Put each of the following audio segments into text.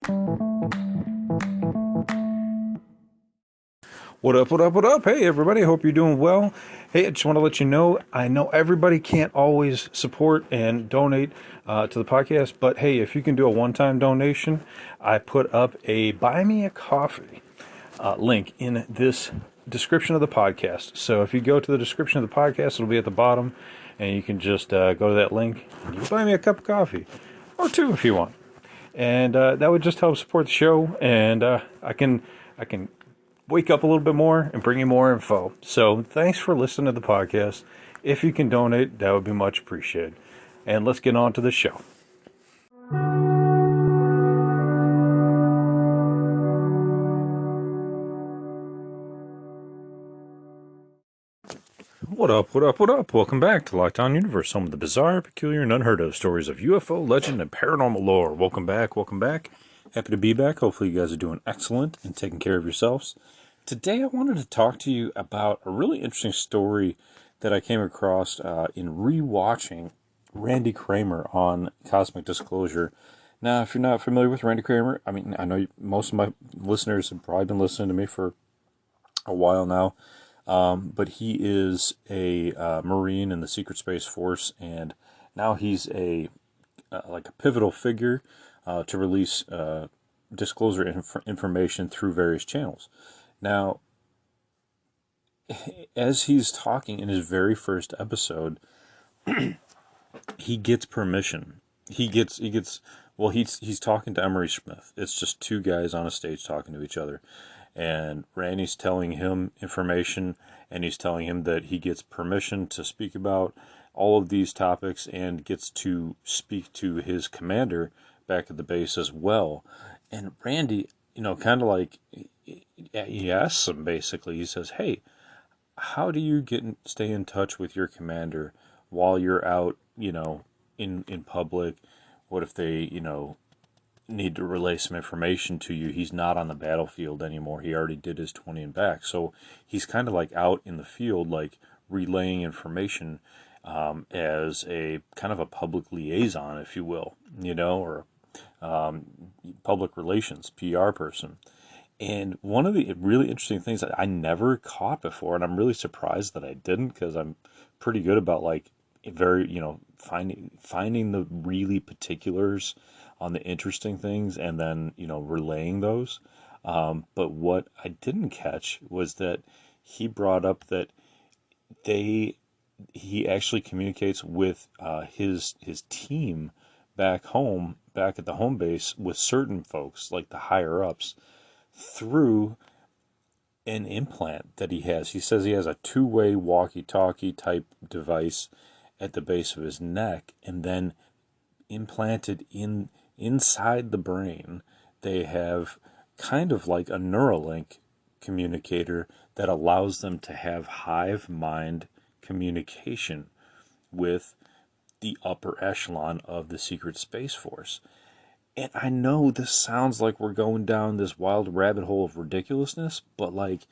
What up, what up, what up? Hey, everybody, hope you're doing well. Hey, I just want to let you know, I know everybody can't always support and donate to the podcast, but hey, if you can do a one-time donation, I put up a Buy Me a Coffee link in this description of the podcast. So if you go to the description of the podcast, it'll be at the bottom, and you can just go to that link, and you can buy me a cup of coffee, or two if you want. And that would just help support the show, and I can wake up a little bit more and bring you more info. So thanks for listening to the podcast. If you can donate, that would be much appreciated. And let's get on to the show. What up, what up, what up? Welcome back to Lockdown Universe, home of the bizarre, peculiar, and unheard of stories of UFO, legend, and paranormal lore. Welcome back, welcome back. Happy to be back. Hopefully you guys are doing excellent and taking care of yourselves. Today I wanted to talk to you about a really interesting story that I came across in rewatching Randy Kramer on Cosmic Disclosure. Now, if you're not familiar with Randy Kramer, I mean, I know most of my listeners have probably been listening to me for a while now, but he is a Marine in the Secret Space Force, and now he's like a pivotal figure to release disclosure information through various channels. Now, as he's talking in his very first episode, he gets permission. Well, he's talking to Emery Smith. It's just two guys on a stage talking to each other. And Randy's telling him information, and he's telling him that he gets permission to speak about all of these topics and gets to speak to his commander back at the base as well. And Randy, kind of like, he asks him basically, he says, hey, how do you stay in touch with your commander while you're out, in public? What if they, need to relay some information to you? He's not on the battlefield anymore. He already did his 20 and back. So he's kind of like out in the field, like relaying information as a kind of a public liaison, if you will, or public relations, PR person. And one of the really interesting things that I never caught before, and I'm really surprised that I didn't, because I'm pretty good about like finding the really particulars on the interesting things and then relaying those. But what I didn't catch was that he brought up that he actually communicates with his team back home, back at the home base, with certain folks like the higher ups through an implant that he has. He says he has a two-way walkie-talkie type device at the base of his neck, and then implanted inside the brain, they have kind of like a Neuralink communicator that allows them to have hive mind communication with the upper echelon of the Secret Space Force. And I know this sounds like we're going down this wild rabbit hole of ridiculousness, but like,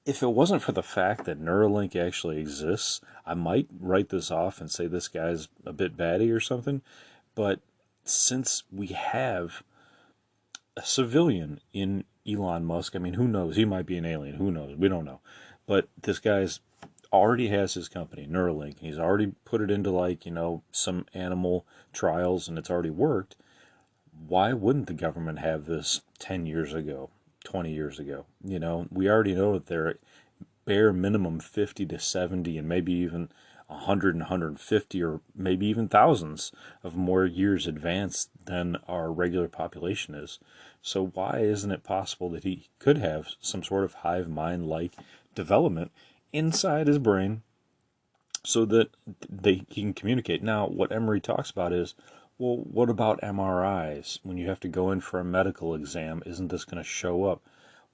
if it wasn't for the fact that Neuralink actually exists, I might write this off and say this guy's a bit batty or something. But since we have a civilian in Elon Musk, I mean, who knows? He might be an alien. Who knows? We don't know. But this guy's already has his company, Neuralink. He's already put it into like, some animal trials, and it's already worked. Why wouldn't the government have this 10 years ago, 20 years ago? We already know that they're bare minimum 50 to 70 and maybe even 100 and 150 or maybe even thousands of more years advanced than our regular population is. So why isn't it possible that he could have some sort of hive mind-like development inside his brain so that he can communicate? Now, what Emery talks about is, well, what about MRIs? When you have to go in for a medical exam, isn't this going to show up?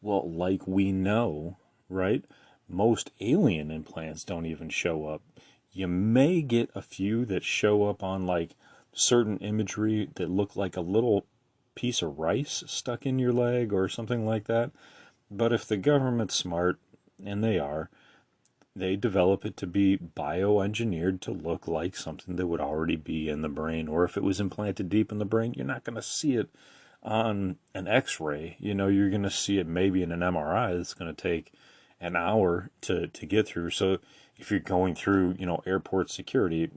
Well, like we know, right? Most alien implants don't even show up. You may get a few that show up on like certain imagery that look like a little piece of rice stuck in your leg or something like that. But if the government's smart, and they are, they develop it to be bioengineered to look like something that would already be in the brain. Or if it was implanted deep in the brain, you're not going to see it on an X-ray. You're going to see it maybe in an MRI. It's going to take an hour to get through. So if you're going through, airport security,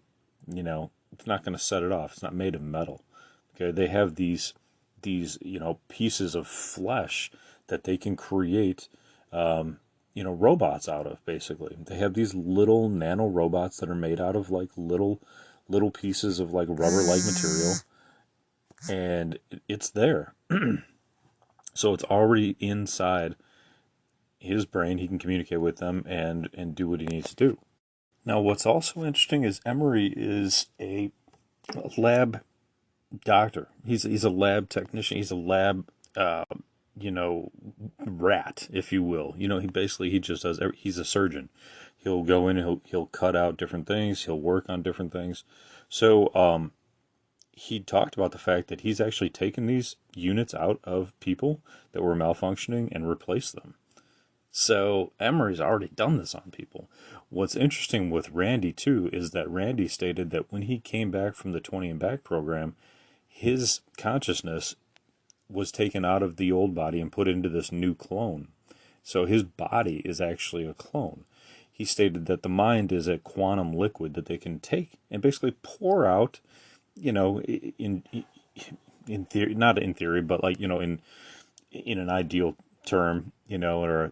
it's not going to set it off. It's not made of metal. Okay, they have these pieces of flesh that they can create robots out of. Basically, they have these little nano robots that are made out of like little pieces of like rubber like material, and it's there. So it's already inside his brain. He can communicate with them and do what he needs to do. Now, what's also interesting is Emery is a lab doctor. He's a lab technician. He's a lab, you know, rat, if you will. He just does. He's a surgeon. He'll go in and he'll cut out different things. He'll work on different things. So he talked about the fact that he's actually taken these units out of people that were malfunctioning and replaced them. So Emery's already done this on people. What's interesting with Randy too is that Randy stated that when he came back from the 20 and Back program, his consciousness was taken out of the old body and put into this new clone. So his body is actually a clone. He stated that the mind is a quantum liquid that they can take and basically pour out, in theory, not in theory, but like, in an ideal term, or a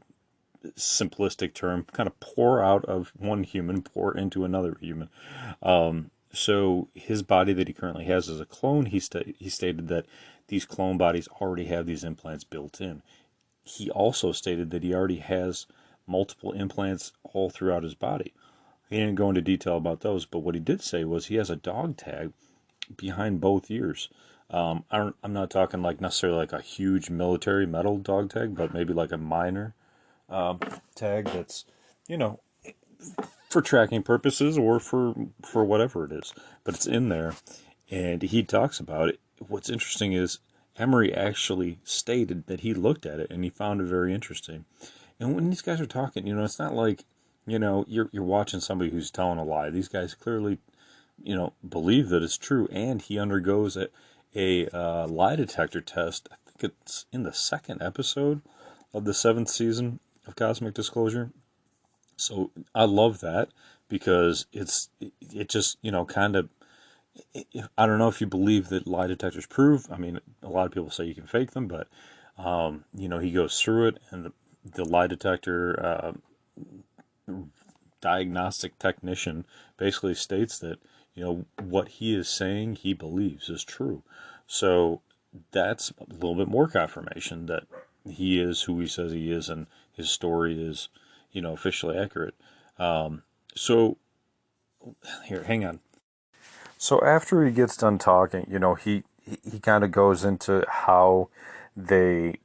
simplistic term, kind of pour out of one human, pour into another human. So his body that he currently has as a clone, he stated that these clone bodies already have these implants built in. He also stated that he already has multiple implants all throughout his body. He didn't go into detail about those, but what he did say was he has a dog tag behind both ears. I'm not talking like necessarily like a huge military metal dog tag, but maybe like a minor tag that's, for tracking purposes or for whatever it is. But it's in there, and he talks about it. What's interesting is Emery actually stated that he looked at it and he found it very interesting. And when these guys are talking, it's not like, you're watching somebody who's telling a lie. These guys clearly, believe that it's true, and he undergoes a lie detector test. I think it's in the second episode of the 7th season of Cosmic Disclosure. So I love that because it just, kind of, I don't know if you believe that lie detectors prove. I mean, a lot of people say you can fake them, but, he goes through it, and the lie detector diagnostic technician basically states that, what he is saying he believes is true. So that's a little bit more confirmation that he is who he says he is, and his story is, officially accurate. So here, hang on. So after he gets done talking, he kind of goes into how they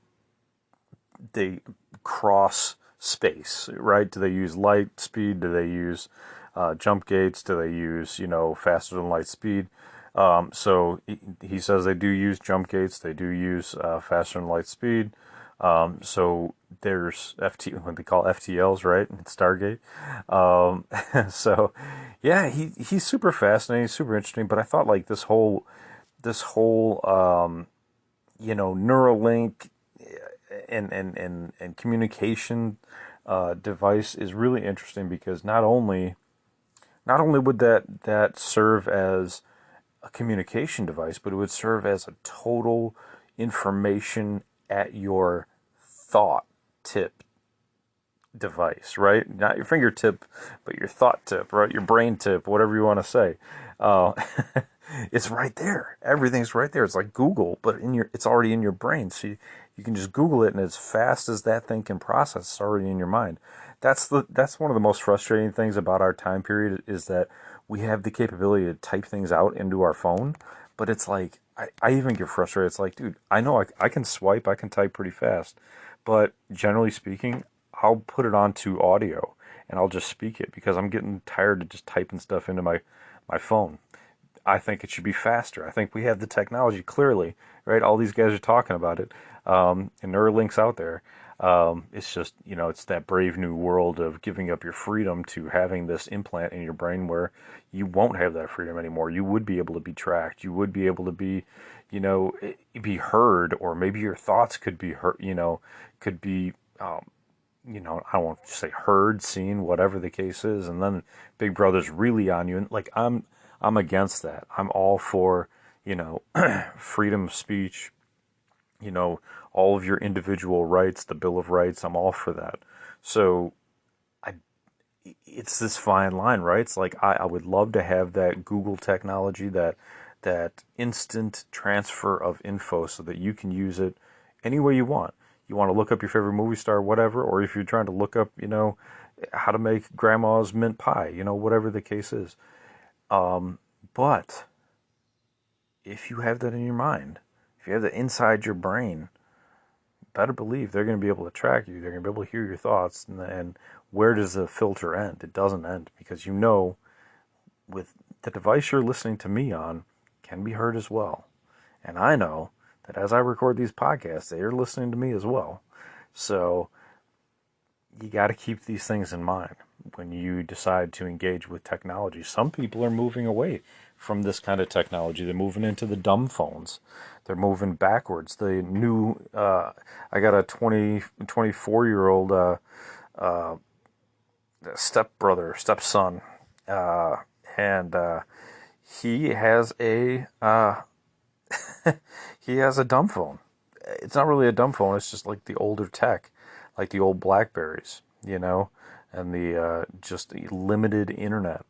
cross space, right? Do they use light speed? Do they use jump gates? Do they use, faster than light speed? So he says they do use jump gates. They do use faster than light speed. So there's what they call FTLs, right? Stargate. So yeah, he's super fascinating, super interesting. But I thought like this whole Neuralink and communication device is really interesting because not only would that serve as a communication device, but it would serve as a total information at your thought tip device, right? Not your fingertip, but your thought tip, right? Your brain tip, whatever you want to say. It's right there. Everything's right there. It's like Google, but it's already in your brain. So you can just Google it, and as fast as that thing can process, it's already in your mind. That's one of the most frustrating things about our time period is that we have the capability to type things out into our phone, but it's like I even get frustrated. It's like, dude, I know I can swipe, I can type pretty fast, but generally speaking, I'll put it onto audio and I'll just speak it because I'm getting tired of just typing stuff into my phone. I think it should be faster. I think we have the technology clearly, right? All these guys are talking about it, and Neuralink's out there. It's just, it's that brave new world of giving up your freedom to having this implant in your brain where you won't have that freedom anymore. You would be able to be tracked. You would be able to be, be heard, or maybe your thoughts could be heard, could be, I don't want to say heard, seen, whatever the case is, and then Big Brother's really on you. And like I'm against that. I'm all for, freedom of speech, all of your individual rights, the Bill of Rights. I'm all for that. So it's this fine line, right? It's like I would love to have that Google technology, that instant transfer of info, so that you can use it any way you want. You want to look up your favorite movie star, whatever, or if you're trying to look up, how to make grandma's mint pie, whatever the case is. But if you have that in your mind, if you have that inside your brain, better believe they're going to be able to track you. They're going to be able to hear your thoughts. And where does the filter end? It doesn't end, because with the device you're listening to me on can be heard as well. And I know that as I record these podcasts, they are listening to me as well. So you got to keep these things in mind when you decide to engage with technology. Some people are moving away from this kind of technology. They're moving into the dumb phones. They're moving backwards. The new, I got a 24-year-old stepson, and he has a he has a dumb phone. It's not really a dumb phone. It's just like the older tech, like the old Blackberries, and the just the limited internet.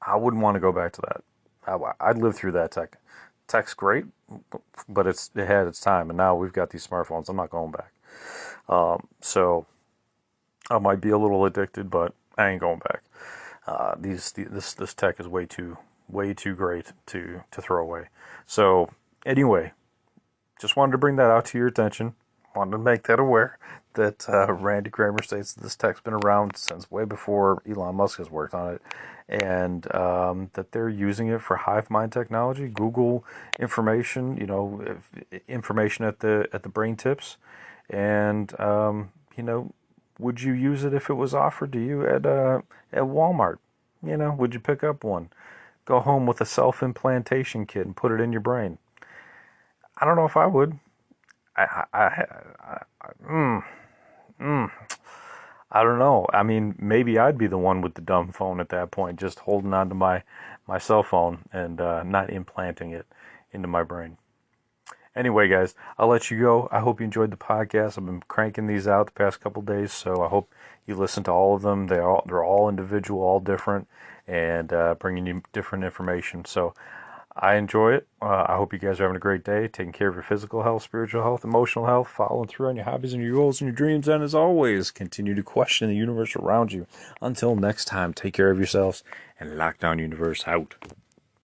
I wouldn't want to go back to that. I'd live through that tech. Tech's great, but it had its time, and now we've got these smartphones. I'm not going back. So I might be a little addicted, but I ain't going back. This tech is way too great to throw away. So anyway, just wanted to bring that out to your attention. Wanted to make that aware that Randy Kramer states that this tech's been around since way before Elon Musk has worked on it, and that they're using it for hive mind technology, Google information, information at the brain tips, and would you use it if it was offered to you at Walmart? Would you pick up one? Go home with a self-implantation kit and put it in your brain? I don't know if I would. I don't know. I mean, maybe I'd be the one with the dumb phone at that point, just holding on to my cell phone and not implanting it into my brain. Anyway, guys, I'll let you go. I hope you enjoyed the podcast. I've been cranking these out the past couple days, so I hope you listen to all of them. They're all individual, all different, and bringing you different information. So I enjoy it. I hope you guys are having a great day, taking care of your physical health, spiritual health, emotional health, following through on your hobbies and your goals and your dreams, and as always, continue to question the universe around you. Until next time, take care of yourselves, and Lockdown Universe out.